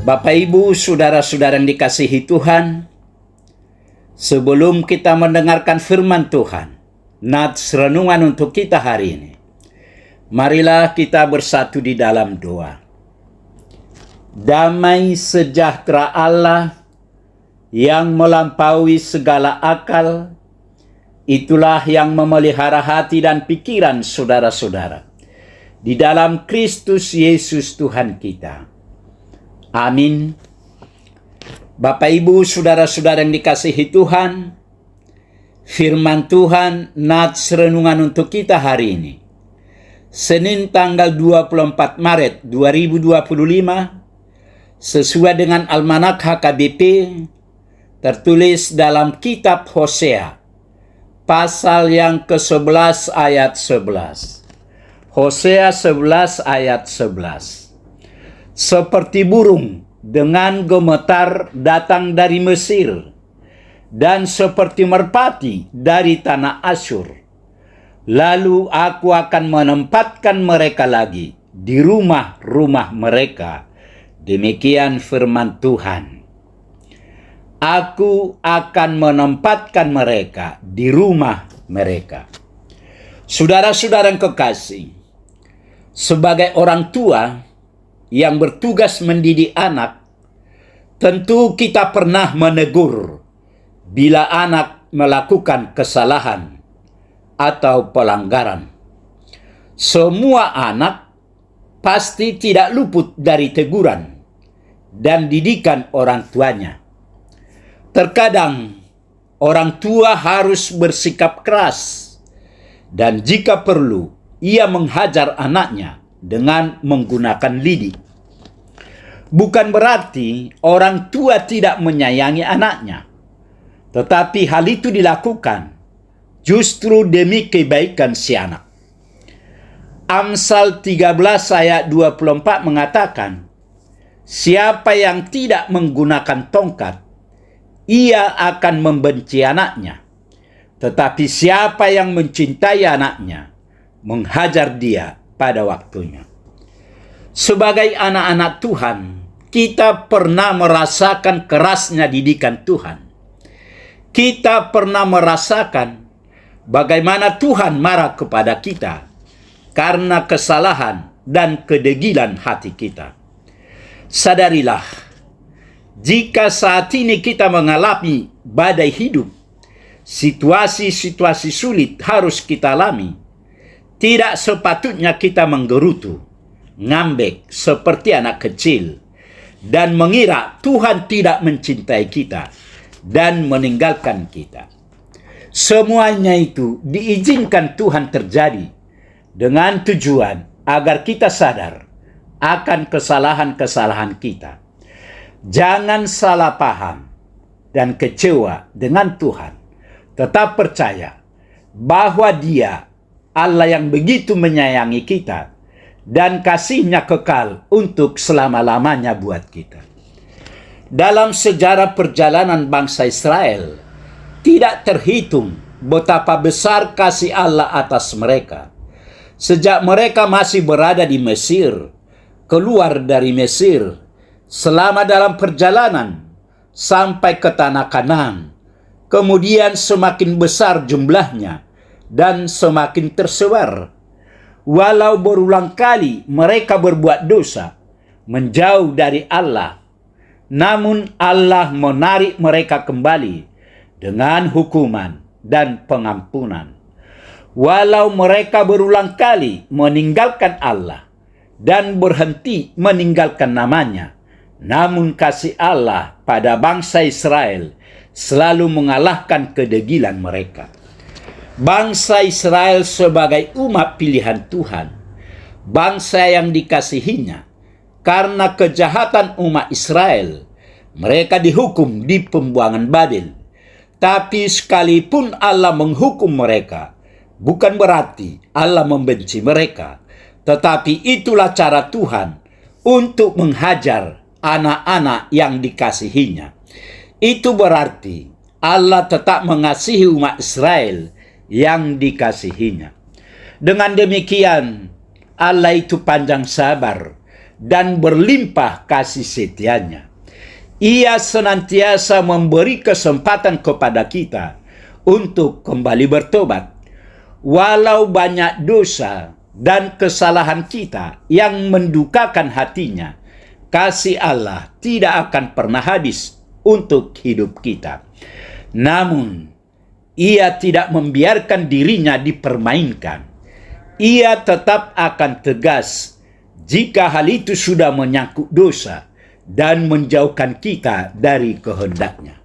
Bapak, Ibu, saudara-saudara yang dikasihi Tuhan, sebelum kita mendengarkan firman Tuhan, nats renungan untuk kita hari ini, marilah kita bersatu di dalam doa. Damai sejahtera Allah yang melampaui segala akal, itulah yang memelihara hati dan pikiran saudara-saudara di dalam Kristus Yesus Tuhan kita. Amin. Bapak, Ibu, saudara-saudara yang dikasihi Tuhan, firman Tuhan nats renungan untuk kita hari ini, Senin tanggal 24 Maret 2025, sesuai dengan Almanak HKBP, tertulis dalam kitab Hosea, pasal yang ke-11 ayat 11. Hosea 11 ayat 11. Seperti burung dengan gemetar datang dari Mesir, dan seperti merpati dari tanah Asyur. Lalu aku akan menempatkan mereka lagi di rumah-rumah mereka. Demikian firman Tuhan. Aku akan menempatkan mereka di rumah mereka. Saudara-saudara yang kekasih, sebagai orang tua yang bertugas mendidik anak, tentu kita pernah menegur bila anak melakukan kesalahan atau pelanggaran. Semua anak pasti tidak luput dari teguran dan didikan orang tuanya. Terkadang orang tua harus bersikap keras, dan jika perlu ia menghajar anaknya dengan menggunakan lidi. Bukan berarti orang tua tidak menyayangi anaknya, tetapi hal itu dilakukan justru demi kebaikan si anak. Amsal 13 ayat 24 mengatakan, siapa yang tidak menggunakan tongkat, ia akan membenci anaknya. Tetapi siapa yang mencintai anaknya, menghajar dia pada waktunya. Sebagai anak-anak Tuhan, kita pernah merasakan kerasnya didikan Tuhan. Kita pernah merasakan bagaimana Tuhan marah kepada kita karena kesalahan dan kedegilan hati kita. Sadarilah, jika saat ini kita mengalami badai hidup, situasi-situasi sulit harus kita alami, tidak sepatutnya kita menggerutu, ngambek seperti anak kecil, dan mengira Tuhan tidak mencintai kita dan meninggalkan kita. Semuanya itu diizinkan Tuhan terjadi dengan tujuan agar kita sadar akan kesalahan-kesalahan kita. Jangan salah paham dan kecewa dengan Tuhan. Tetap percaya bahwa Dia Allah yang begitu menyayangi kita dan kasih-Nya kekal untuk selama-lamanya buat kita. Dalam sejarah perjalanan bangsa Israel, tidak terhitung betapa besar kasih Allah atas mereka. Sejak mereka masih berada di Mesir, keluar dari Mesir, selama dalam perjalanan sampai ke tanah Kanaan, kemudian semakin besar jumlahnya dan semakin tersebar. Walau berulang kali mereka berbuat dosa, menjauh dari Allah, namun Allah menarik mereka kembali dengan hukuman dan pengampunan. Walau mereka berulang kali meninggalkan Allah dan berhenti meninggalkan namanya, namun kasih Allah pada bangsa Israel selalu mengalahkan kedegilan mereka. Bangsa Israel sebagai umat pilihan Tuhan, bangsa yang dikasihinya, karena kejahatan umat Israel, mereka dihukum di pembuangan Babel. Tapi sekalipun Allah menghukum mereka, bukan berarti Allah membenci mereka, tetapi itulah cara Tuhan untuk menghajar anak-anak yang dikasihinya. Itu berarti Allah tetap mengasihi umat Israel yang dikasihinya. Dengan demikian, Allah itu panjang sabar dan berlimpah kasih setianya. Ia senantiasa memberi kesempatan kepada kita untuk kembali bertobat. Walau banyak dosa dan kesalahan kita yang mendukakan hatinya, kasih Allah tidak akan pernah habis untuk hidup kita. Namun, Ia tidak membiarkan dirinya dipermainkan. Ia tetap akan tegas jika hal itu sudah menyangkut dosa dan menjauhkan kita dari kehendaknya.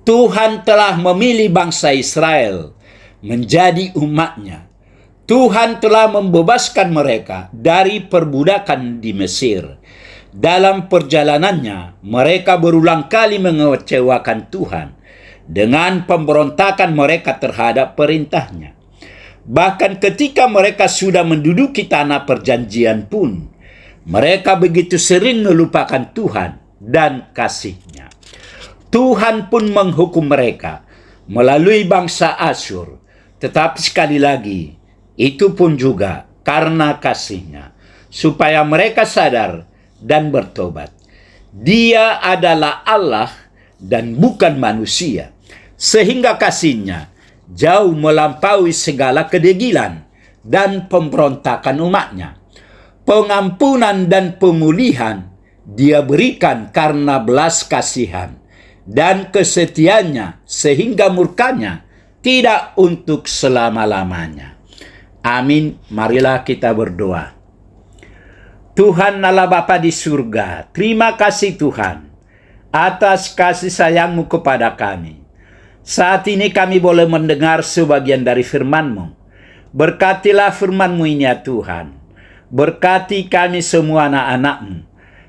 Tuhan telah memilih bangsa Israel menjadi umatnya. Tuhan telah membebaskan mereka dari perbudakan di Mesir. Dalam perjalanannya, mereka berulang kali mengecewakan Tuhan dengan pemberontakan mereka terhadap perintahnya. Bahkan ketika mereka sudah menduduki tanah perjanjian pun, mereka begitu sering melupakan Tuhan dan kasih-Nya. Tuhan pun menghukum mereka melalui bangsa Asyur. Tetapi sekali lagi, itu pun juga karena kasih-Nya, supaya mereka sadar dan bertobat. Dia adalah Allah dan bukan manusia, sehingga kasih-Nya jauh melampaui segala kedegilan dan pemberontakan umat-Nya. Pengampunan dan pemulihan Dia berikan karena belas kasihan dan kesetiaannya, sehingga murka-Nya tidak untuk selama-lamanya. Amin. Marilah kita berdoa. Tuhan Allah Bapa di surga, terima kasih Tuhan atas kasih sayang-Mu kepada kami. Saat ini kami boleh mendengar sebagian dari firman-Mu. Berkatilah firman-Mu ini ya Tuhan. Berkati kami semua anak-anak-Mu,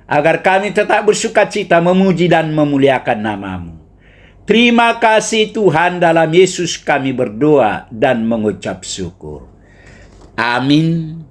agar kami tetap bersuka cita memuji dan memuliakan nama-Mu. Terima kasih Tuhan, dalam Yesus kami berdoa dan mengucap syukur. Amin.